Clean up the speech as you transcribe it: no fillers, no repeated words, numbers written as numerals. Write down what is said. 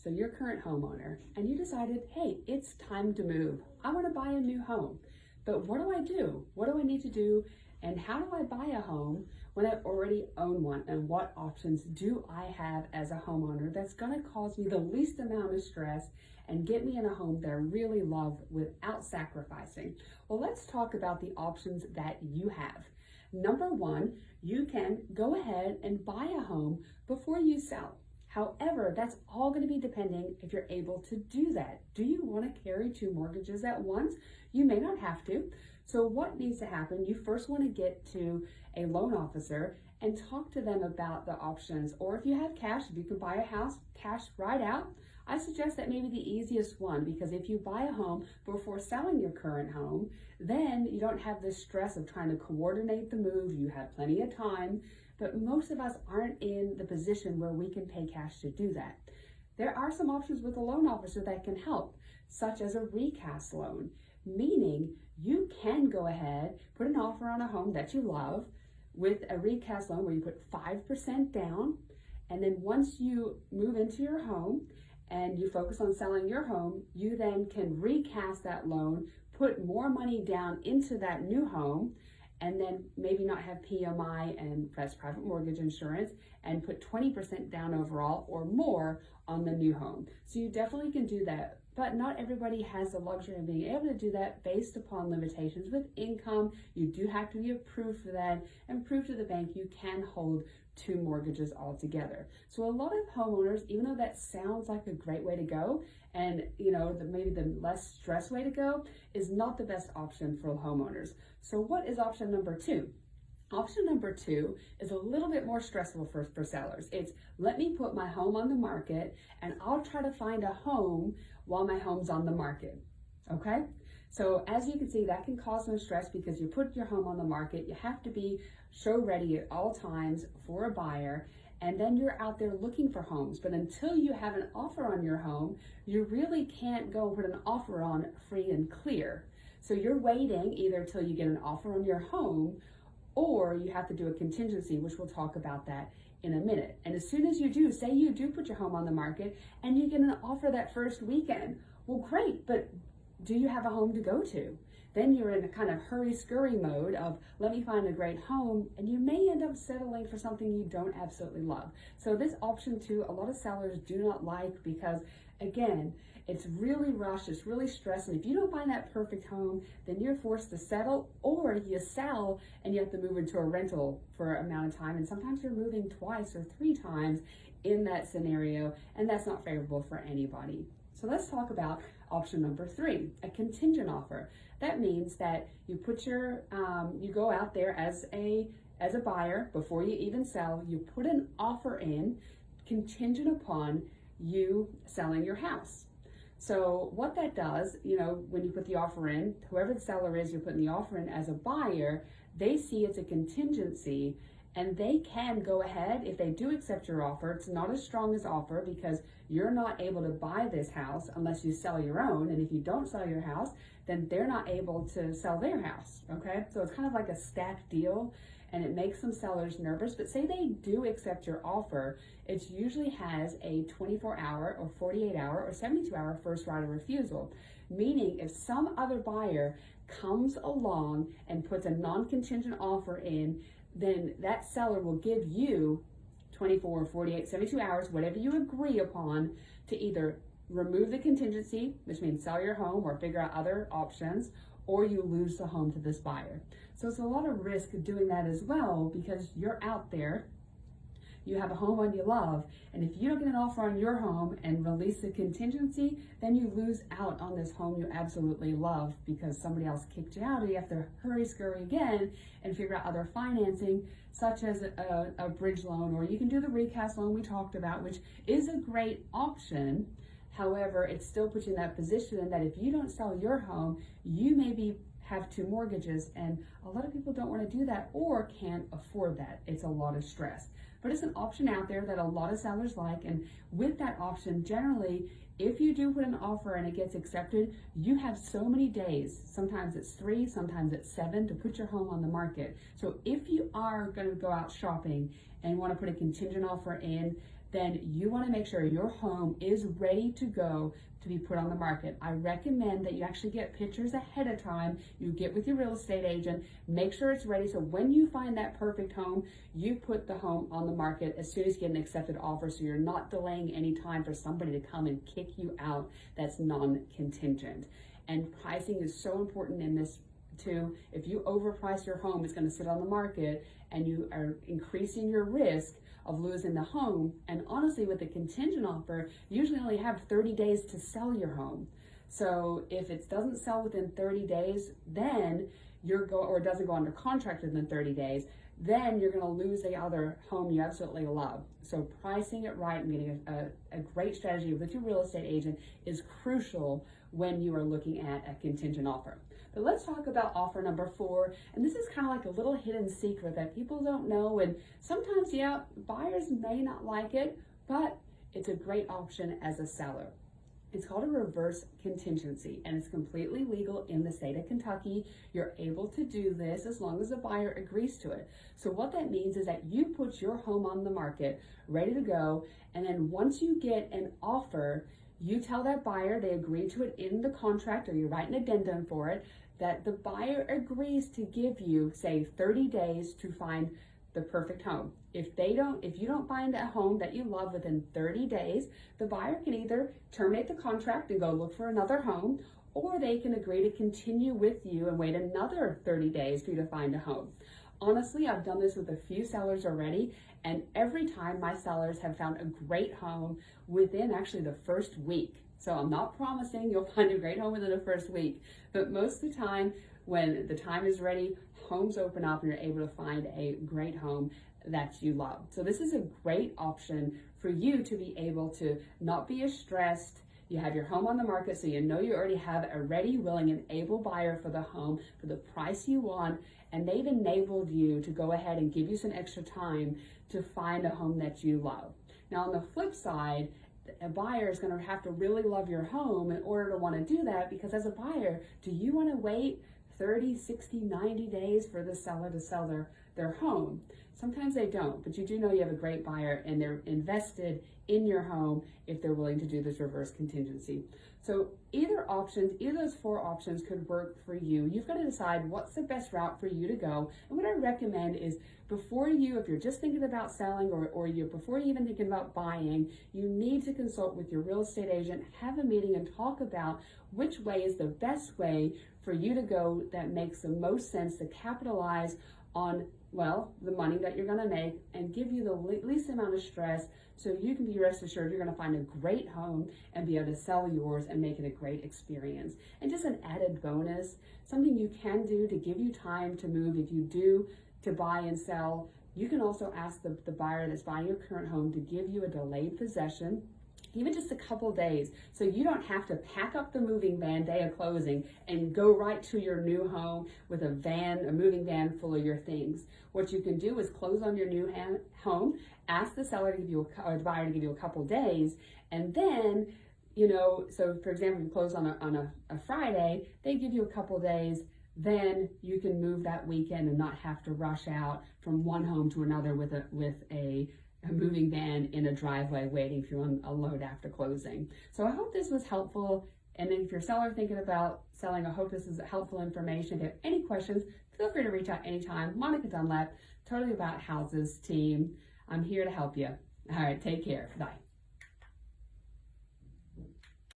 So you're a current homeowner and you decided, hey, it's time to move. I want to buy a new home, but what do I do? What do I need to do? And how do I buy a home when I already own one? And what options do I have as a homeowner that's going to cause me the least amount of stress and get me in a home that I really love without sacrificing? Well, let's talk about the options that you have. Number one, you can go ahead and buy a home before you sell. However, that's all going to be depending if you're able to do that. Do you want to carry two mortgages at once? You may not have to. So what needs to happen? You first want to get to a loan officer and talk to them about the options. Or if you have cash, if you can buy a house cash right out, I suggest that maybe the easiest one, because if you buy a home before selling your current home, then you don't have this stress of trying to coordinate the move. You have plenty of time. But most of us aren't in the position where we can pay cash to do that. There are some options with a loan officer that can help, such as a recast loan, meaning you can go ahead, put an offer on a home that you love with a recast loan where you put 5% down, and then once you move into your home and you focus on selling your home, you then can recast that loan, put more money down into that new home, and then maybe not have PMI and that's private mortgage insurance, and put 20% down overall or more on the new home. So you definitely can do that, but not everybody has the luxury of being able to do that based upon limitations with income. You do have to be approved for that and prove to the bank you can hold two mortgages altogether. So a lot of homeowners, even though that sounds like a great way to go, and maybe the less stress way to go, is not the best option for homeowners. So what is option number two? Option number two is a little bit more stressful for sellers. It's, let me put my home on the market and I'll try to find a home while my home's on the market, okay? So as you can see, that can cause some stress because you put your home on the market, you have to be show ready at all times for a buyer, and then you're out there looking for homes. But until you have an offer on your home, you really can't go put an offer on free and clear. So you're waiting either till you get an offer on your home, or you have to do a contingency, which we'll talk about that in a minute. And as soon as you do, say you do put your home on the market and you get an offer that first weekend, well, great, but do you have a home to go to? Then you're in a kind of hurry-scurry mode of, let me find a great home, and you may end up settling for something you don't absolutely love. So this option two, a lot of sellers do not like because, again, it's really rushed, it's really stressed, and if you don't find that perfect home, then you're forced to settle, or you sell and you have to move into a rental for an amount of time, and sometimes you're moving twice or three times in that scenario, and that's not favorable for anybody. So let's talk about option number three, a contingent offer. That means that you put your, you go out there as a buyer before you even sell, you put an offer in contingent upon you selling your house. So what that does, when you put the offer in, whoever the seller is, you're putting the offer in as a buyer, they see it's a contingency, and they can go ahead, if they do accept your offer, it's not as strong as offer because you're not able to buy this house unless you sell your own. And if you don't sell your house, then they're not able to sell their house, okay? So it's kind of like a stacked deal, and it makes some sellers nervous. But say they do accept your offer, it usually has a 24-hour or 48-hour or 72-hour first right of refusal, meaning if some other buyer comes along and puts a non-contingent offer in, then that seller will give you 24, 48, 72 hours, whatever you agree upon, to either remove the contingency, which means sell your home or figure out other options, or you lose the home to this buyer. So it's a lot of risk doing that as well, because you're out there, you have a home one you love, and if you don't get an offer on your home and release the contingency, then you lose out on this home you absolutely love because somebody else kicked you out, or you have to hurry scurry again and figure out other financing, such as a bridge loan, or you can do the recast loan we talked about, which is a great option. However, it still puts you in that position that if you don't sell your home, you maybe have two mortgages, and a lot of people don't want to do that or can't afford that. It's a lot of stress. But it's an option out there that a lot of sellers like, and with that option, generally, if you do put an offer and it gets accepted, you have so many days, sometimes it's 3, sometimes it's 7, to put your home on the market. So if you are going to go out shopping and want to put a contingent offer in, then you want to make sure your home is ready to go to be put on the market. I recommend that you actually get pictures ahead of time. You get with your real estate agent, make sure it's ready, so when you find that perfect home, you put the home on the market as soon as you get an accepted offer, so you're not delaying any time for somebody to come and kick you out that's non-contingent. And pricing is so important in this too. If you overprice your home, it's going to sit on the market and you are increasing your risk of losing the home. And honestly, with a contingent offer, you usually only have 30 days to sell your home. So if it doesn't sell within 30 days, then or it doesn't go under contract within 30 days, then you're going to lose the other home you absolutely love. So pricing it right and getting a great strategy with your real estate agent is crucial when you are looking at a contingent offer. But let's talk about offer number 4. And this is kind of like a little hidden secret that people don't know. And sometimes, yeah, buyers may not like it, but it's a great option as a seller. It's called a reverse contingency, and it's completely legal in the state of Kentucky. You're able to do this as long as the buyer agrees to it. So what that means is that you put your home on the market, ready to go, and then once you get an offer, you tell that buyer, they agree to it in the contract, or you write an addendum for it, that the buyer agrees to give you, say, 30 days to find the perfect home. If you don't find a home that you love within 30 days, the buyer can either terminate the contract and go look for another home, or they can agree to continue with you and wait another 30 days for you to find a home. Honestly, I've done this with a few sellers already, and every time my sellers have found a great home within actually the first week. So I'm not promising you'll find a great home within the first week, but most of the time when the time is ready, homes open up and you're able to find a great home that you love. So this is a great option for you to be able to not be as stressed. You have your home on the market, so you know you already have a ready, willing, and able buyer for the home for the price you want, and they've enabled you to go ahead and give you some extra time to find a home that you love. Now on the flip side, a buyer is going to have to really love your home in order to want to do that, because as a buyer, do you want to wait 30, 60, 90 days for the seller to sell their home? Sometimes they don't, but you do know you have a great buyer and they're invested in your home if they're willing to do this reverse contingency. So either of those 4 options could work for you. You've got to decide what's the best route for you to go. And what I recommend is if you're just thinking about selling before you even thinking about buying, you need to consult with your real estate agent, have a meeting and talk about which way is the best way for you to go that makes the most sense to capitalize on, well, the money that you're going to make and give you the least amount of stress, so you can be rest assured you're going to find a great home and be able to sell yours and make it a great experience. And just an added bonus, something you can do to give you time to move if you do to buy and sell, you can also ask the buyer that's buying your current home to give you a delayed possession, even just a couple days, so you don't have to pack up the moving van day of closing and go right to your new home with a moving van full of your things. What you can do is close on your new home, ask the seller to give you or the buyer to give you a couple days, and then, so for example, you close on a Friday, they give you a couple days, then you can move that weekend and not have to rush out from one home to another with a moving van in a driveway waiting for you to unload after closing. So I hope this was helpful. And if you're a seller thinking about selling, I hope this is helpful information. If you have any questions, feel free to reach out anytime. Monica Dunlap, Totally About Houses team. I'm here to help you. All right, take care. Bye.